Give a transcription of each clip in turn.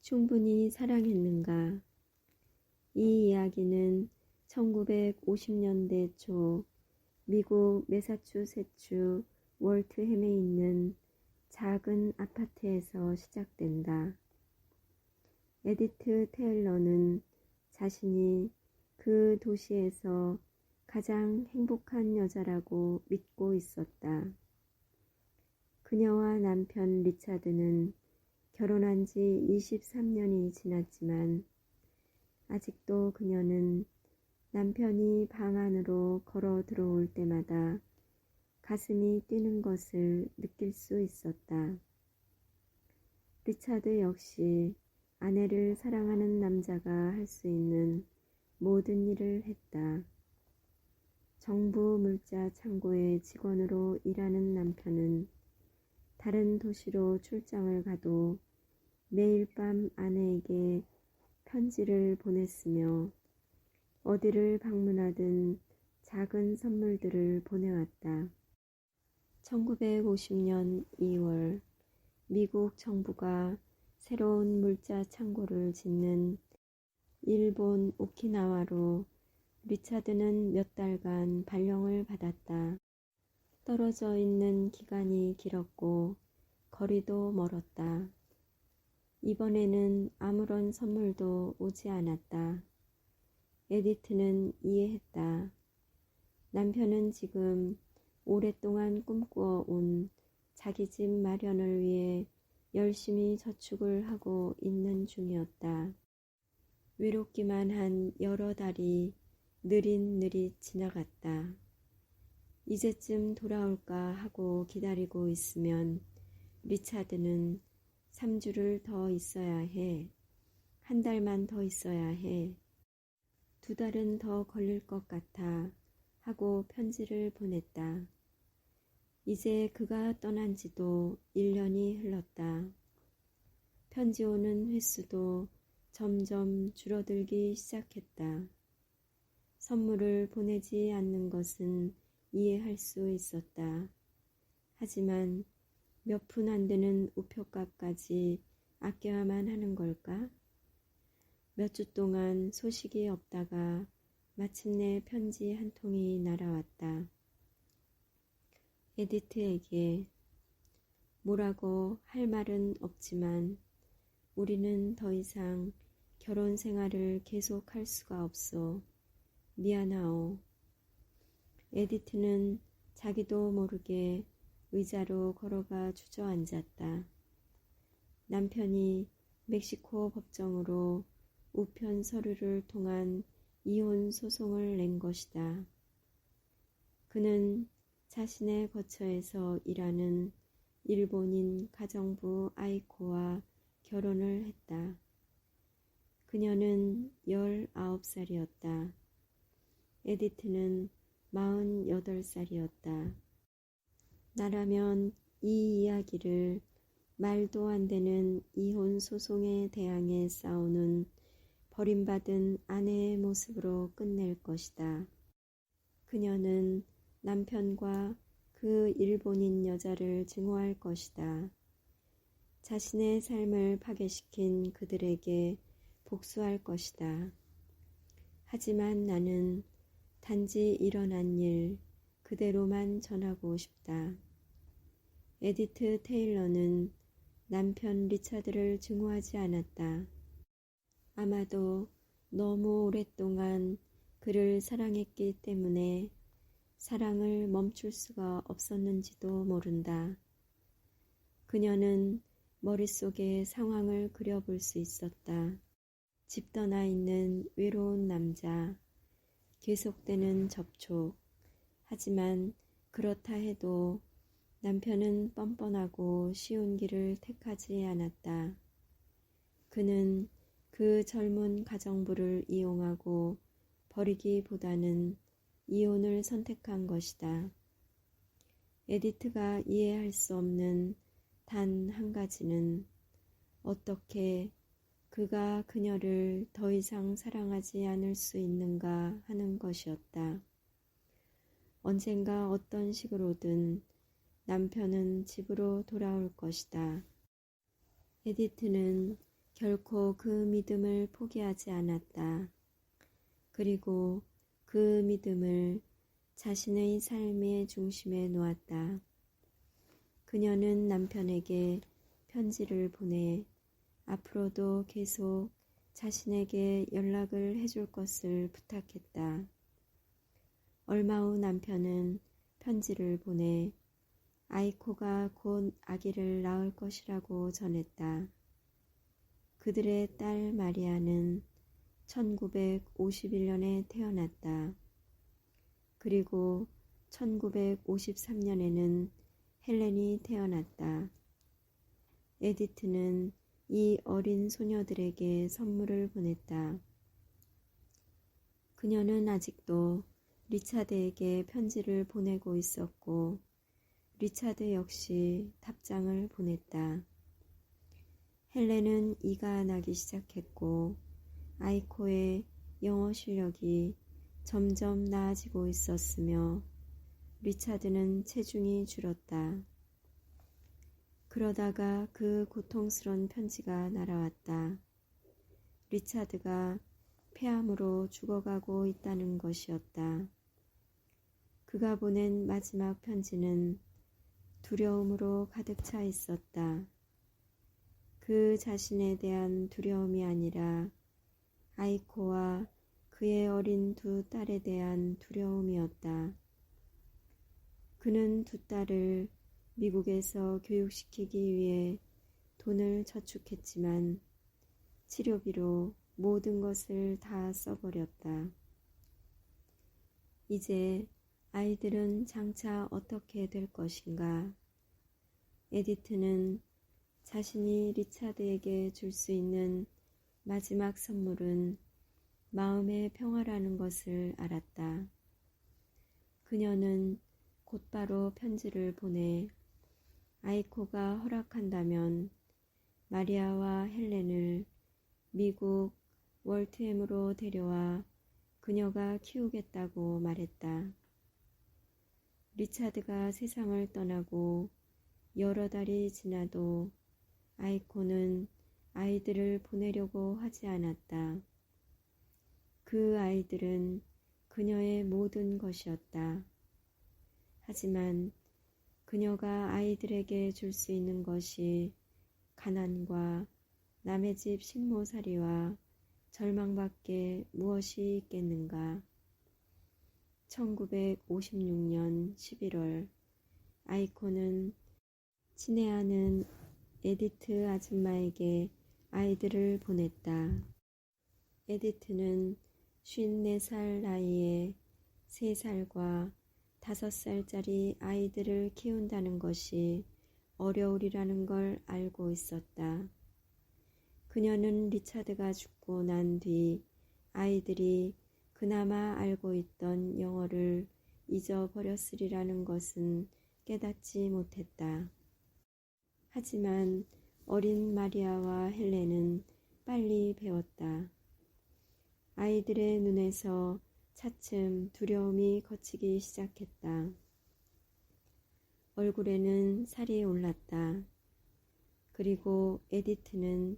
충분히 사랑했는가? 이 이야기는 1950년대 초 미국 매사추세츠 월트햄에 있는 작은 아파트에서 시작된다. 에디트 테일러는 자신이 그 도시에서 가장 행복한 여자라고 믿고 있었다. 그녀와 남편 리차드는 결혼한 지 23년이 지났지만 아직도 그녀는 남편이 방 안으로 걸어 들어올 때마다 가슴이 뛰는 것을 느낄 수 있었다. 리차드 역시 아내를 사랑하는 남자가 할 수 있는 모든 일을 했다. 정부 물자 창고의 직원으로 일하는 남편은 다른 도시로 출장을 가도 매일 밤 아내에게 편지를 보냈으며 어디를 방문하든 작은 선물들을 보내왔다. 1950년 2월 미국 정부가 새로운 물자 창고를 짓는 일본 오키나와로 리차드는 몇 달간 발령을 받았다. 떨어져 있는 기간이 길었고 거리도 멀었다. 이번에는 아무런 선물도 오지 않았다. 에디트는 이해했다. 남편은 지금 오랫동안 꿈꿔온 자기 집 마련을 위해 열심히 저축을 하고 있는 중이었다. 외롭기만 한 여러 달이 느릿느릿 지나갔다. 이제쯤 돌아올까 하고 기다리고 있으면 리차드는 3주를 더 있어야 해. 한 달만 더 있어야 해. 2달은 더 걸릴 것 같아 하고 편지를 보냈다. 이제 그가 떠난 지도 1년이 흘렀다. 편지 오는 횟수도 점점 줄어들기 시작했다. 선물을 보내지 않는 것은 이해할 수 있었다. 하지만 몇 푼 안 되는 우표값까지 아껴야만 하는 걸까? 몇 주 동안 소식이 없다가 마침내 편지 한 통이 날아왔다. 에디트에게 뭐라고 할 말은 없지만 우리는 더 이상 결혼 생활을 계속할 수가 없어. 미안하오. 에디트는 자기도 모르게 의자로 걸어가 주저앉았다. 남편이 멕시코 법정으로 우편 서류를 통한 이혼 소송을 낸 것이다. 그는 자신의 거처에서 일하는 일본인 가정부 아이코와 결혼을 했다. 그녀는 19살이었다. 에디트는 48살이었다. 나라면 이 이야기를 말도 안 되는 이혼 소송에 대항해 싸우는 버림받은 아내의 모습으로 끝낼 것이다. 그녀는 남편과 그 일본인 여자를 증오할 것이다. 자신의 삶을 파괴시킨 그들에게 복수할 것이다. 하지만 나는 단지 일어난 일 그대로만 전하고 싶다. 에디트 테일러는 남편 리차드를 증오하지 않았다. 아마도 너무 오랫동안 그를 사랑했기 때문에 사랑을 멈출 수가 없었는지도 모른다. 그녀는 머릿속에 상황을 그려볼 수 있었다. 집 떠나 있는 외로운 남자, 계속되는 접촉. 하지만 그렇다 해도 남편은 뻔뻔하고 쉬운 길을 택하지 않았다. 그는 그 젊은 가정부를 이용하고 버리기보다는 이혼을 선택한 것이다. 에디트가 이해할 수 없는 단 한 가지는 어떻게 그가 그녀를 더 이상 사랑하지 않을 수 있는가 하는 것이었다. 언젠가 어떤 식으로든 남편은 집으로 돌아올 것이다. 에디트는 결코 그 믿음을 포기하지 않았다. 그리고 그 믿음을 자신의 삶의 중심에 놓았다. 그녀는 남편에게 편지를 보내 앞으로도 계속 자신에게 연락을 해줄 것을 부탁했다. 얼마 후 남편은 편지를 보내 아이코가 곧 아기를 낳을 것이라고 전했다. 그들의 딸 마리아는 1951년에 태어났다. 그리고 1953년에는 헬렌이 태어났다. 에디트는 이 어린 소녀들에게 선물을 보냈다. 그녀는 아직도 리차드에게 편지를 보내고 있었고 리차드 역시 답장을 보냈다. 헬렌은 이가 나기 시작했고 아이코의 영어 실력이 점점 나아지고 있었으며 리차드는 체중이 줄었다. 그러다가 그 고통스러운 편지가 날아왔다. 리차드가 폐암으로 죽어가고 있다는 것이었다. 그가 보낸 마지막 편지는 두려움으로 가득 차 있었다. 그 자신에 대한 두려움이 아니라 아이코와 그의 어린 두 딸에 대한 두려움이었다. 그는 두 딸을 미국에서 교육시키기 위해 돈을 저축했지만 치료비로 모든 것을 다 써버렸다. 이제 아이들은 장차 어떻게 될 것인가? 에디트는 자신이 리차드에게 줄 수 있는 마지막 선물은 마음의 평화라는 것을 알았다. 그녀는 곧바로 편지를 보내 아이코가 허락한다면 마리아와 헬렌을 미국 월트햄으로 데려와 그녀가 키우겠다고 말했다. 리차드가 세상을 떠나고 여러 달이 지나도 아이코는 아이들을 보내려고 하지 않았다. 그 아이들은 그녀의 모든 것이었다. 하지만 그녀가 아이들에게 줄 수 있는 것이 가난과 남의 집 식모살이와 절망밖에 무엇이 있겠는가. 1956년 11월 아이코는 친애하는 에디트 아줌마에게 아이들을 보냈다. 에디트는 54살 나이에 3살과 5살짜리 아이들을 키운다는 것이 어려우리라는 걸 알고 있었다. 그녀는 리차드가 죽고 난 뒤 아이들이 그나마 알고 있던 영어를 잊어버렸으리라는 것은 깨닫지 못했다. 하지만 어린 마리아와 헬렌은 빨리 배웠다. 아이들의 눈에서 차츰 두려움이 걷히기 시작했다. 얼굴에는 살이 올랐다. 그리고 에디트는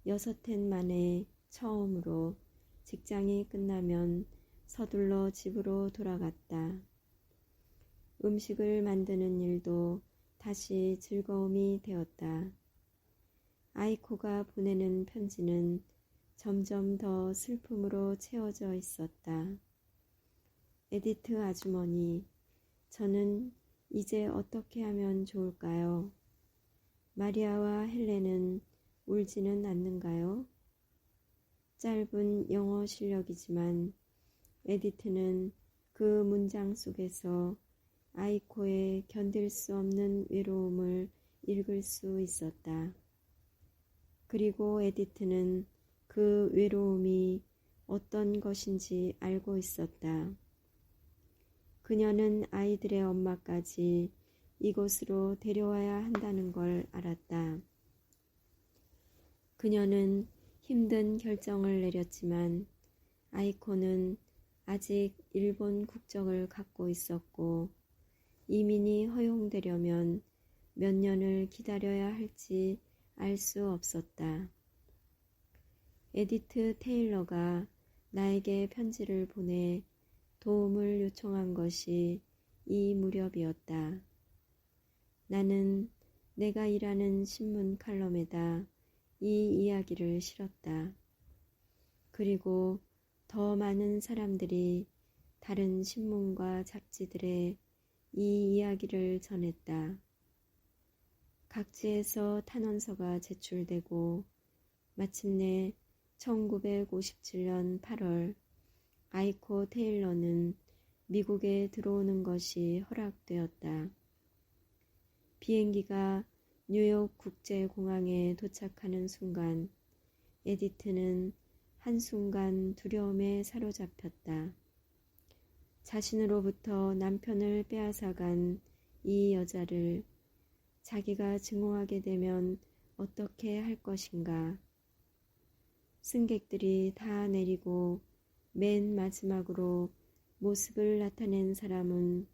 6해 만에 처음으로 직장이 끝나면 서둘러 집으로 돌아갔다. 음식을 만드는 일도 다시 즐거움이 되었다. 아이코가 보내는 편지는 점점 더 슬픔으로 채워져 있었다. 에디트 아주머니, 저는 이제 어떻게 하면 좋을까요? 마리아와 헬렌은 울지는 않는가요? 짧은 영어 실력이지만 에디트는 그 문장 속에서 아이코의 견딜 수 없는 외로움을 읽을 수 있었다. 그리고 에디트는 그 외로움이 어떤 것인지 알고 있었다. 그녀는 아이들의 엄마까지 이곳으로 데려와야 한다는 걸 알았다. 그녀는 힘든 결정을 내렸지만 아이코는 아직 일본 국적을 갖고 있었고 이민이 허용되려면 몇 년을 기다려야 할지 알 수 없었다. 에디트 테일러가 나에게 편지를 보내 도움을 요청한 것이 이 무렵이었다. 나는 내가 일하는 신문 칼럼에다 이 이야기를 실었다. 그리고 더 많은 사람들이 다른 신문과 잡지들에 이 이야기를 전했다. 각지에서 탄원서가 제출되고 마침내 1957년 8월 아이코 테일러는 미국에 들어오는 것이 허락되었다. 비행기가 뉴욕 국제공항에 도착하는 순간 에디트는 한순간 두려움에 사로잡혔다. 자신으로부터 남편을 빼앗아간 이 여자를 자기가 증오하게 되면 어떻게 할 것인가. 승객들이 다 내리고 맨 마지막으로 모습을 나타낸 사람은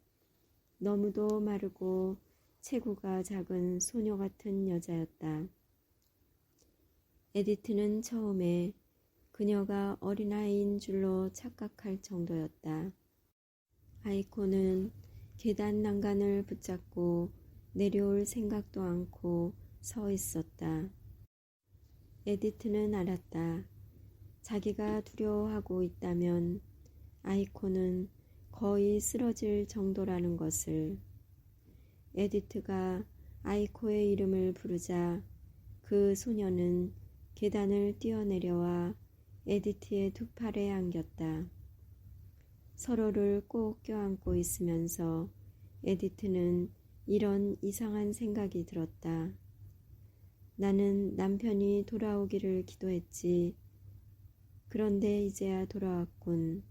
너무도 마르고 체구가 작은 소녀 같은 여자였다. 에디트는 처음에 그녀가 어린아이인 줄로 착각할 정도였다. 아이코는 계단 난간을 붙잡고 내려올 생각도 않고 서 있었다. 에디트는 알았다. 자기가 두려워하고 있다면 아이코는 거의 쓰러질 정도라는 것을. 에디트가 아이코의 이름을 부르자 그 소녀는 계단을 뛰어내려와 에디트의 두 팔에 안겼다. 서로를 꼭 껴안고 있으면서 에디트는 이런 이상한 생각이 들었다. 나는 남편이 돌아오기를 기도했지. 그런데 이제야 돌아왔군.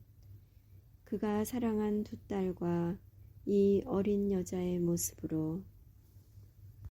그가 사랑한 두 딸과 이 어린 여자의 모습으로.